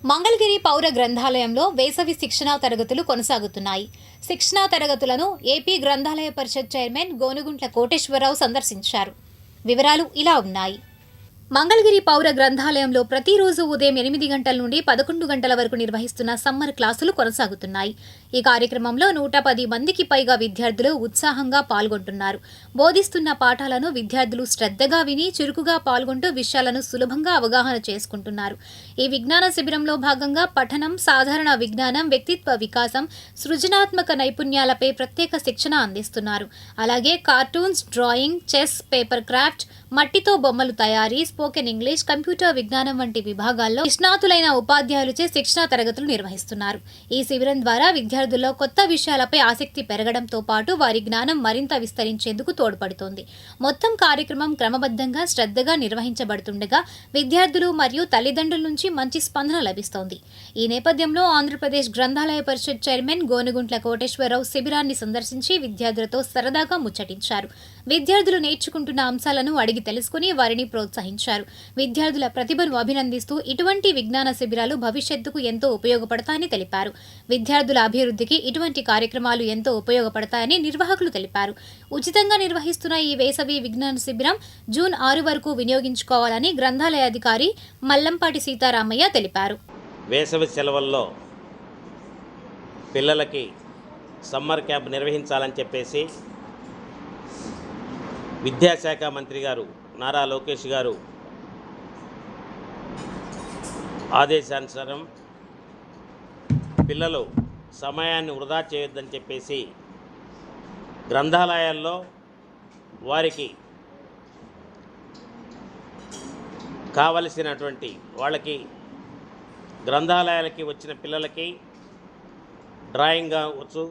మంగళగిరి పౌర గ్రంథాలయంలో వేసవి శిక్షణా తరగతులు కొనసాగుతున్నాయి. శిక్షణా తరగతులను ఏపీ గ్రంథాలయ పరిషత్ చైర్మన్ గోనుగుంట్ల కోటేశ్వరరావు సందర్శించారు. వివరాలు ఇలా ఉన్నాయి. మంగళగిరి పౌర గ్రంథాలయంలో ప్రతిరోజు ఉదయం 8 గంటల నుండి 11 గంటల వరకు నిర్వహిస్తున్న సమ్మర్ క్లాసులు కొనసాగుతున్నాయి. ఈ కార్యక్రమంలో 110 మందికి పైగా విద్యార్థులు ఉత్సాహంగా పాల్గొంటున్నారు. బోధిస్తున్న పాఠాలను విద్యార్థులు శ్రద్ధగా విని చురుకుగా పాల్గొంటూ విషయాలను సులభంగా అవగాహన చేసుకుంటున్నారు. ఈ విజ్ఞాన శిబిరంలో భాగంగా పఠనం, సాధారణ విజ్ఞానం, వ్యక్తిత్వ వికాసం, సృజనాత్మక నైపుణ్యాలపై ప్రత్యేక శిక్షణ అందిస్తున్నారు. అలాగే cartoons, drawing, chess, paper craft, మట్టితో బొమ్మలు తయారీ, స్పోకెన్ ఇంగ్లీష్, కంప్యూటర్ విజ్ఞానం వంటి విభాగాల్లో నిష్ణాతులైన ఉపాధ్యాయులచే శిక్షణా తరగతులు నిర్వహిస్తున్నారు. ఈ శిబిరం ద్వారా విద్యార్థుల్లో కొత్త విషయాలపై ఆసక్తి పెరగడంతో పాటు వారి జ్ఞానం మరింత విస్తరించేందుకు తోడ్పడుతోంది. మొత్తం కార్యక్రమం క్రమబద్ధంగా, శ్రద్ధగా నిర్వహించబడుతుండగా విద్యార్థులు మరియు తల్లిదండ్రుల నుంచి మంచి స్పందన లభిస్తోంది. ఈ నేపథ్యంలో ఆంధ్రప్రదేశ్ గ్రంథాలయ పరిషత్ చైర్మన్ గోనుగుంట్ల కోటేశ్వరరావు శిబిరాన్ని సందర్శించి విద్యార్థులతో సరదాగా ముచ్చటించారు. విద్యార్థులు నేర్చుకుంటున్న అంశాలను అడిగి తెలుసుకుని వారిని ప్రోత్సహించారు. విద్యార్థుల ప్రతిభను అభినందిస్తూ ఇటువంటి విజ్ఞాన శిబిరాలు భవిష్యత్తుకు ఎంతో ఉపయోగపడతాయని తెలిపారు. విద్యార్థుల అభివృద్ధికి ఇటువంటి కార్యక్రమాలు ఎంతో ఉపయోగపడతాయని నిర్వాహకులు తెలిపారు. ఉచితంగా నిర్వహిస్తున్న ఈ వేసవి విజ్ఞాన శిబిరం జూన్ 6 వరకు వినియోగించుకోవాలని గ్రంథాలయ అధికారి మల్లంపాటి సీతారామయ్య తెలిపారు. వేసవి సెలవుల్లో పిల్లలకి సమ్మర్ క్యాంప్ నిర్వహించాలని చెప్పేసి విద్యాశాఖ మంత్రి గారు నారా లోకేష్ గారు ఆదేశానుసారం పిల్లలు సమయాన్ని వృధా చేయొద్దని చెప్పేసి గ్రంథాలయాల్లో వారికి కావలసినటువంటి వాళ్ళకి గ్రంథాలయాలకి వచ్చిన పిల్లలకి డ్రాయింగ్ కావచ్చు,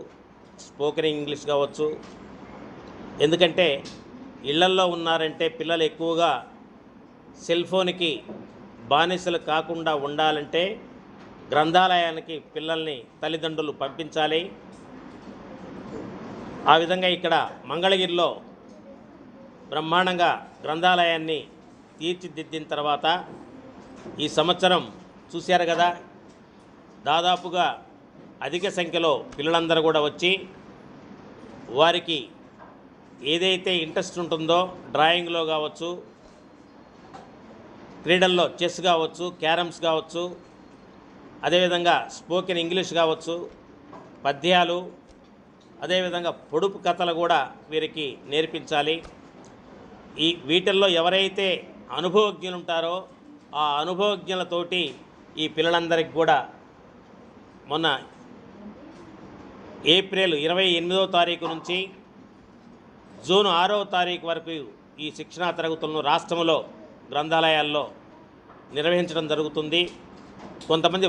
స్పోకెన్ ఇంగ్లీష్ కావచ్చు. ఎందుకంటే ఇళ్లల్లో ఉన్నారంటే పిల్లలు ఎక్కువగా సెల్ ఫోన్కి బానిసలు కాకుండా ఉండాలంటే గ్రంథాలయానికి పిల్లల్ని తల్లిదండ్రులు పంపించాలి. ఆ విధంగా ఇక్కడ మంగళగిరిలో బ్రహ్మాండంగా గ్రంథాలయాన్ని తీర్చిదిద్దిన తర్వాత ఈ సంవత్సరం చూశారు కదా, దాదాపుగా అధిక సంఖ్యలో పిల్లలందరూ కూడా వచ్చి వారికి ఏదైతే ఇంట్రెస్ట్ ఉంటుందో డ్రాయింగ్లో కావచ్చు, క్రీడల్లో చెస్ కావచ్చు, క్యారమ్స్ కావచ్చు, అదేవిధంగా స్పోకెన్ ఇంగ్లీష్ కావచ్చు, పద్యాలు, అదేవిధంగా పొడుపు కథలు కూడా వీరికి నేర్పించాలి. వీటిల్లో ఎవరైతే అనుభవజ్ఞులు ఉంటారో ఆ అనుభవజ్ఞులతోటి ఈ పిల్లలందరికీ కూడా మొన్న ఏప్రిల్ 28వ తారీఖు నుంచి జూన్ 6వ తారీఖు వరకు ఈ శిక్షణా తరగతులను రాష్ట్రంలో గ్రంథాలయాల్లో నిర్వహించడం జరుగుతుంది. కొంతమంది